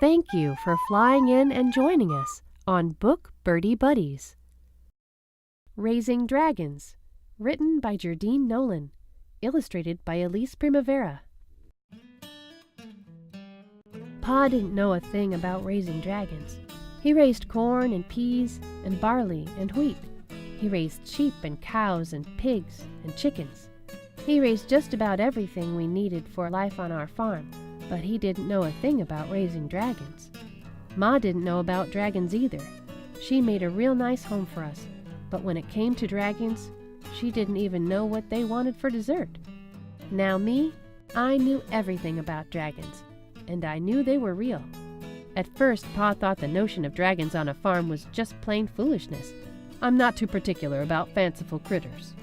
Thank you for flying in and joining us on Book Birdy Buddies. Raising Dragons, written by Jerdine Nolan, illustrated by Elise Primavera. Pa didn't know a thing about raising dragons. He raised corn and peas and barley and wheat. He raised sheep and cows and pigs and chickens. He raised just about everything we needed for life on our farm, but he didn't know a thing about raising dragons. Ma didn't know about dragons either. She made a real nice home for us, but when it came to dragons, she didn't even know what they wanted for dessert. Now me, I knew everything about dragons, and I knew they were real. At first, Pa thought the notion of dragons on a farm was just plain foolishness. I'm not too particular about fanciful critters,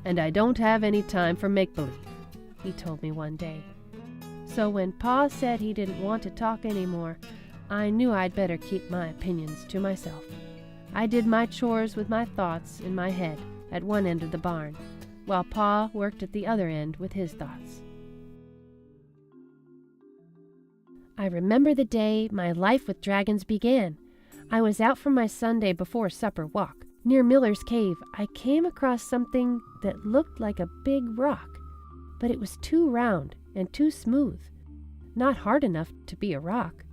and I don't have any time for make-believe, he told me one day. So when Pa said he didn't want to talk anymore, I knew I'd better keep my opinions to myself. I did my chores with my thoughts in my head at one end of the barn, while Pa worked at the other end with his thoughts. I remember the day my life with dragons began. I was out for my Sunday before supper walk. Near Miller's Cave, I came across something that looked like a big rock, but it was too round and too smooth, not hard enough to be a rock.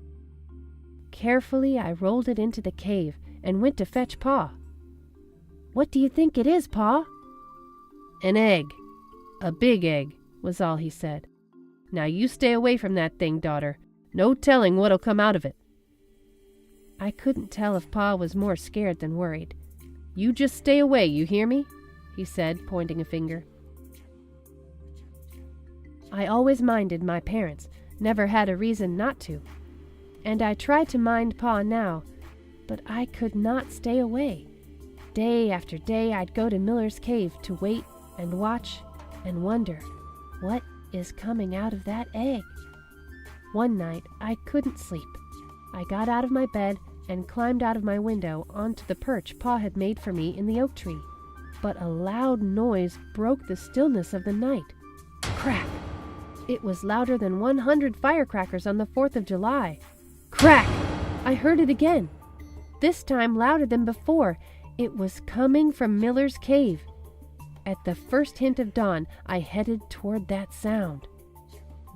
Carefully, I rolled it into the cave and went to fetch Pa. "What do you think it is, Pa?" "An egg. A big egg," was all he said. "Now you stay away from that thing, daughter. No telling what'll come out of it." I couldn't tell if Pa was more scared than worried. "You just stay away, you hear me?" he said, pointing a finger. I always minded my parents, never had a reason not to. And I tried to mind Pa now, but I could not stay away. Day after day I'd go to Miller's Cave to wait and watch and wonder, what is coming out of that egg? One night I couldn't sleep. I got out of my bed and climbed out of my window onto the perch Pa had made for me in the oak tree. But a loud noise broke the stillness of the night. Crack! It was louder than 100 firecrackers on the 4th of July. Crack! I heard it again. This time louder than before. It was coming from Miller's Cave. At the first hint of dawn, I headed toward that sound.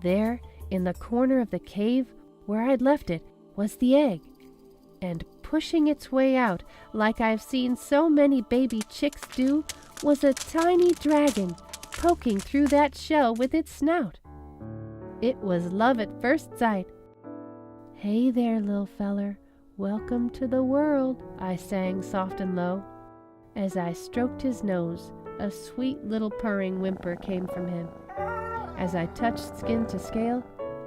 There, in the corner of the cave where I'd left it, was the egg. And pushing its way out, like I've seen so many baby chicks do, was a tiny dragon poking through that shell with its snout. It was love at first sight. "Hey there, little feller, welcome to the world," I sang soft and low. As I stroked his nose, a sweet little purring whimper came from him. As I touched skin to scale,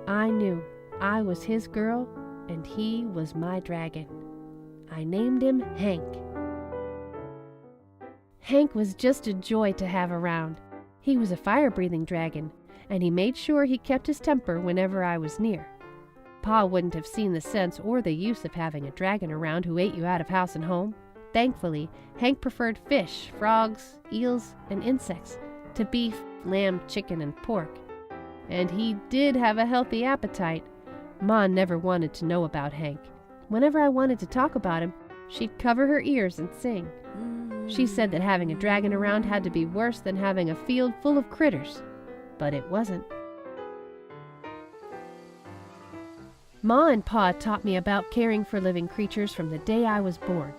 I knew I was his girl and he was my dragon. I named him Hank. Hank was just a joy to have around. He was a fire-breathing dragon, and he made sure he kept his temper whenever I was near. Pa wouldn't have seen the sense or the use of having a dragon around who ate you out of house and home. Thankfully, Hank preferred fish, frogs, eels, and insects to beef, lamb, chicken, and pork. And he did have a healthy appetite. Ma never wanted to know about Hank. Whenever I wanted to talk about him, she'd cover her ears and sing. She said that having a dragon around had to be worse than having a field full of critters. But it wasn't. Ma and Pa taught me about caring for living creatures from the day I was born.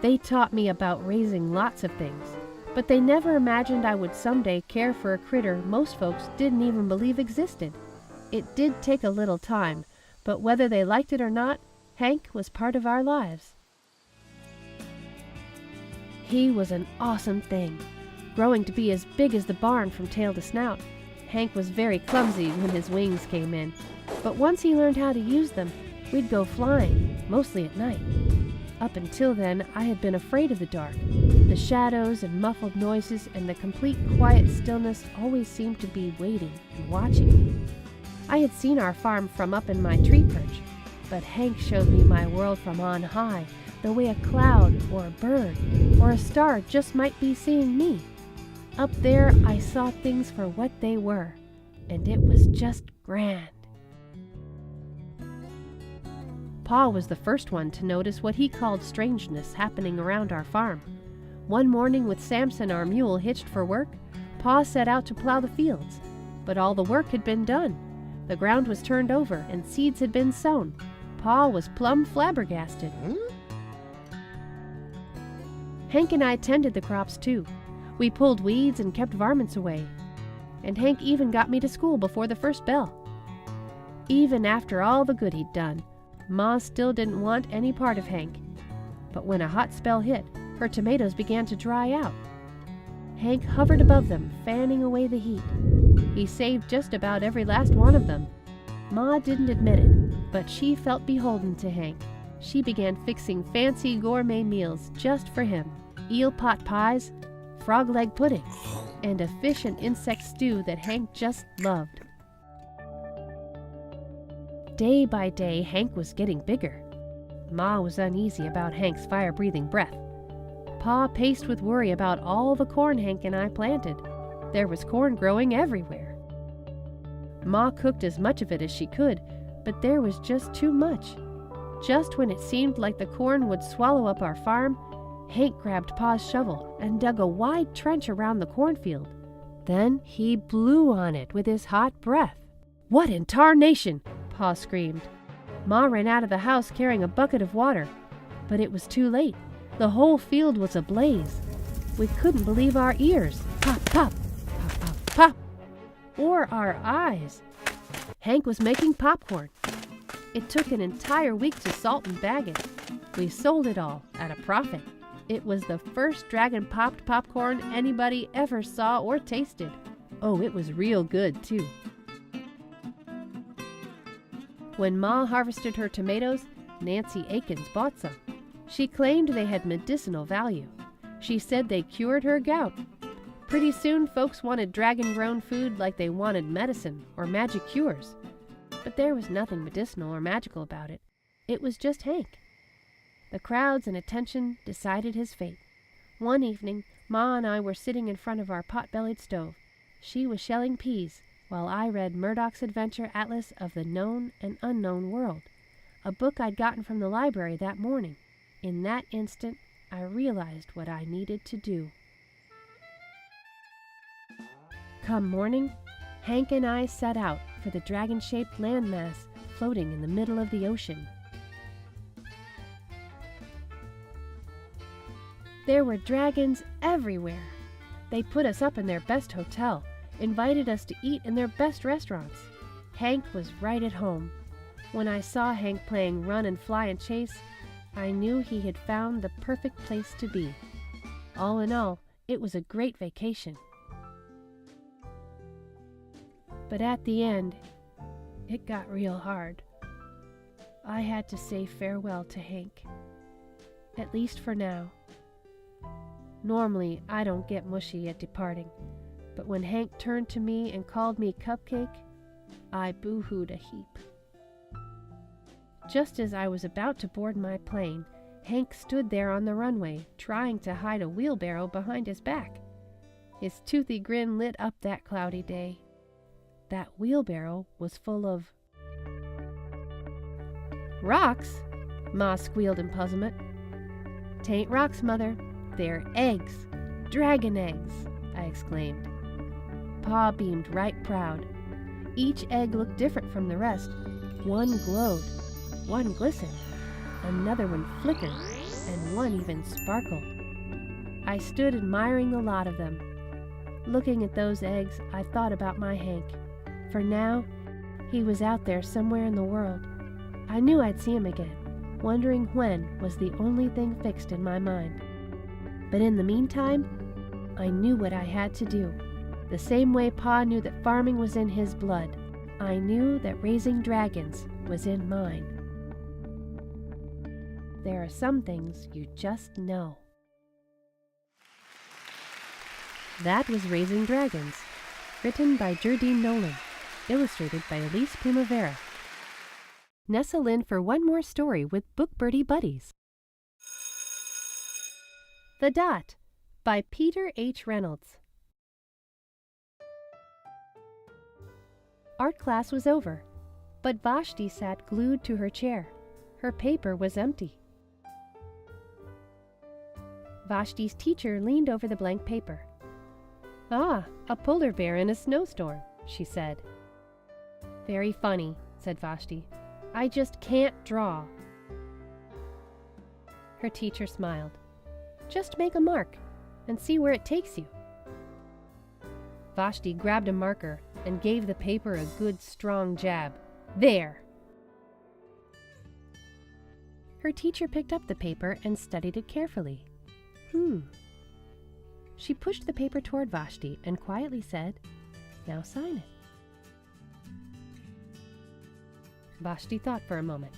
They taught me about raising lots of things, but they never imagined I would someday care for a critter most folks didn't even believe existed. It did take a little time, but whether they liked it or not, Hank was part of our lives. He was an awesome thing, growing to be as big as the barn from tail to snout. Hank was very clumsy when his wings came in, but once he learned how to use them, we'd go flying, mostly at night. Up until then, I had been afraid of the dark. The shadows and muffled noises and the complete quiet stillness always seemed to be waiting and watching me. I had seen our farm from up in my tree perch, but Hank showed me my world from on high, the way a cloud or a bird or a star just might be seeing me. Up there, I saw things for what they were, and it was just grand. Pa was the first one to notice what he called strangeness happening around our farm. One morning, with Samson, our mule, hitched for work, Pa set out to plow the fields. But all the work had been done. The ground was turned over and seeds had been sown. Pa was plumb flabbergasted. Hank and I tended the crops too. We pulled weeds and kept varmints away. And Hank even got me to school before the first bell. Even after all the good he'd done, Ma still didn't want any part of Hank. But when a hot spell hit, her tomatoes began to dry out. Hank hovered above them, fanning away the heat. He saved just about every last one of them. Ma didn't admit it, but she felt beholden to Hank. She began fixing fancy gourmet meals just for him. Eel pot pies, frog leg pudding, and a fish and insect stew that Hank just loved. Day by day, Hank was getting bigger. Ma was uneasy about Hank's fire-breathing breath. Pa paced with worry about all the corn Hank and I planted. There was corn growing everywhere. Ma cooked as much of it as she could, but there was just too much. Just when it seemed like the corn would swallow up our farm, Hank grabbed Pa's shovel and dug a wide trench around the cornfield. Then he blew on it with his hot breath. "What in tarnation!" Pa screamed. Ma ran out of the house carrying a bucket of water, but it was too late. The whole field was ablaze. We couldn't believe our ears. Pop, pop, pop, pop, pop. Or our eyes. Hank was making popcorn. It took an entire week to salt and bag it. We sold it all at a profit. It was the first dragon-popped popcorn anybody ever saw or tasted. Oh, it was real good, too. When Ma harvested her tomatoes, Nancy Akins bought some. She claimed they had medicinal value. She said they cured her gout. Pretty soon, folks wanted dragon-grown food like they wanted medicine or magic cures. But there was nothing medicinal or magical about it. It was just Hank. The crowds and attention decided his fate. One evening, Ma and I were sitting in front of our pot-bellied stove. She was shelling peas, while I read Murdoch's Adventure Atlas of the Known and Unknown World, a book I'd gotten from the library that morning. In that instant, I realized what I needed to do. Come morning, Hank and I set out for the dragon-shaped landmass floating in the middle of the ocean. There were dragons everywhere. They put us up in their best hotel, invited us to eat in their best restaurants. Hank was right at home. When I saw Hank playing run and fly and chase, I knew he had found the perfect place to be. All in all, it was a great vacation. But at the end, it got real hard. I had to say farewell to Hank, at least for now. Normally, I don't get mushy at departing, but when Hank turned to me and called me Cupcake, I boo-hooed a heap. Just as I was about to board my plane, Hank stood there on the runway, trying to hide a wheelbarrow behind his back. His toothy grin lit up that cloudy day. That wheelbarrow was full of rocks, Ma squealed in puzzlement. "'Tain't rocks, Mother. They're eggs. Dragon eggs," I exclaimed. Pa beamed right proud. Each egg looked different from the rest. One glowed, one glistened, another one flickered, and one even sparkled. I stood admiring the lot of them. Looking at those eggs, I thought about my Hank. For now, he was out there somewhere in the world. I knew I'd see him again. Wondering when was the only thing fixed in my mind. But in the meantime, I knew what I had to do. The same way Pa knew that farming was in his blood, I knew that raising dragons was in mine. There are some things you just know. That was Raising Dragons, written by Jerdine Nolan, illustrated by Elise Primavera. Nestle in for one more story with Book Birdy Buddies. The Dot by Peter H. Reynolds. Art class was over, but Vashti sat glued to her chair. Her paper was empty. Vashti's teacher leaned over the blank paper. "Ah, a polar bear in a snowstorm," she said. "Very funny," said Vashti. "I just can't draw." Her teacher smiled. "Just make a mark and see where it takes you." Vashti grabbed a marker and gave the paper a good strong jab. "There!" Her teacher picked up the paper and studied it carefully. She pushed the paper toward Vashti and quietly said, "Now sign it." Vashti thought for a moment.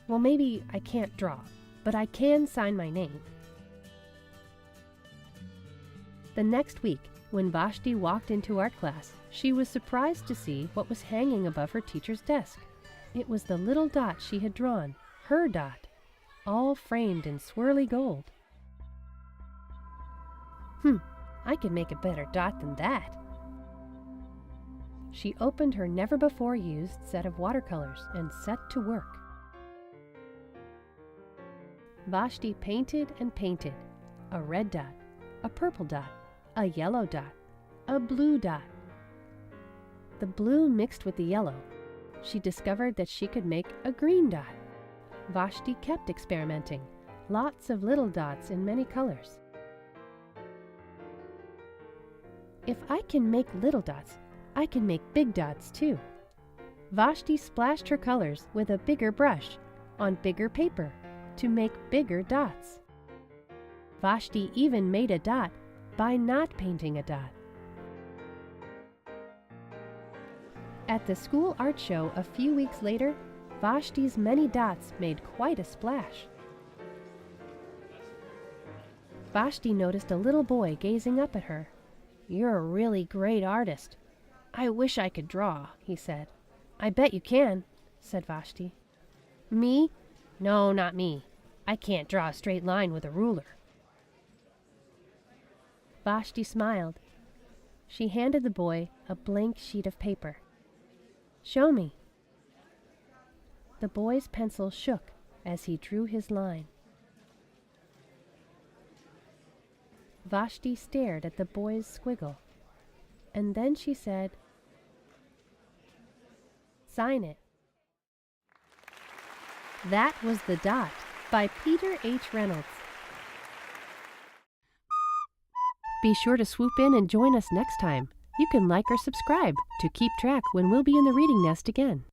"Well, maybe I can't draw, but I can sign my name." The next week, when Vashti walked into art class, she was surprised to see what was hanging above her teacher's desk. It was the little dot she had drawn, her dot, all framed in swirly gold. I can make a better dot than that." She opened her never-before-used set of watercolors and set to work. Vashti painted and painted. A red dot, a purple dot, a yellow dot, a blue dot. The blue mixed with the yellow. She discovered that she could make a green dot. Vashti kept experimenting, lots of little dots in many colors. "If I can make little dots, I can make big dots too." Vashti splashed her colors with a bigger brush on bigger paper to make bigger dots. Vashti even made a dot by not painting a dot. At the school art show a few weeks later, Vashti's many dots made quite a splash. Vashti noticed a little boy gazing up at her. "You're a really great artist. I wish I could draw," he said. "I bet you can," said Vashti. "Me? No, not me. I can't draw a straight line with a ruler." Vashti smiled. She handed the boy a blank sheet of paper. "Show me." The boy's pencil shook as he drew his line. Vashti stared at the boy's squiggle, and then she said, "Sign it." That was The Dot by Peter H. Reynolds. Be sure to swoop in and join us next time. You can like or subscribe to keep track when we'll be in the reading nest again.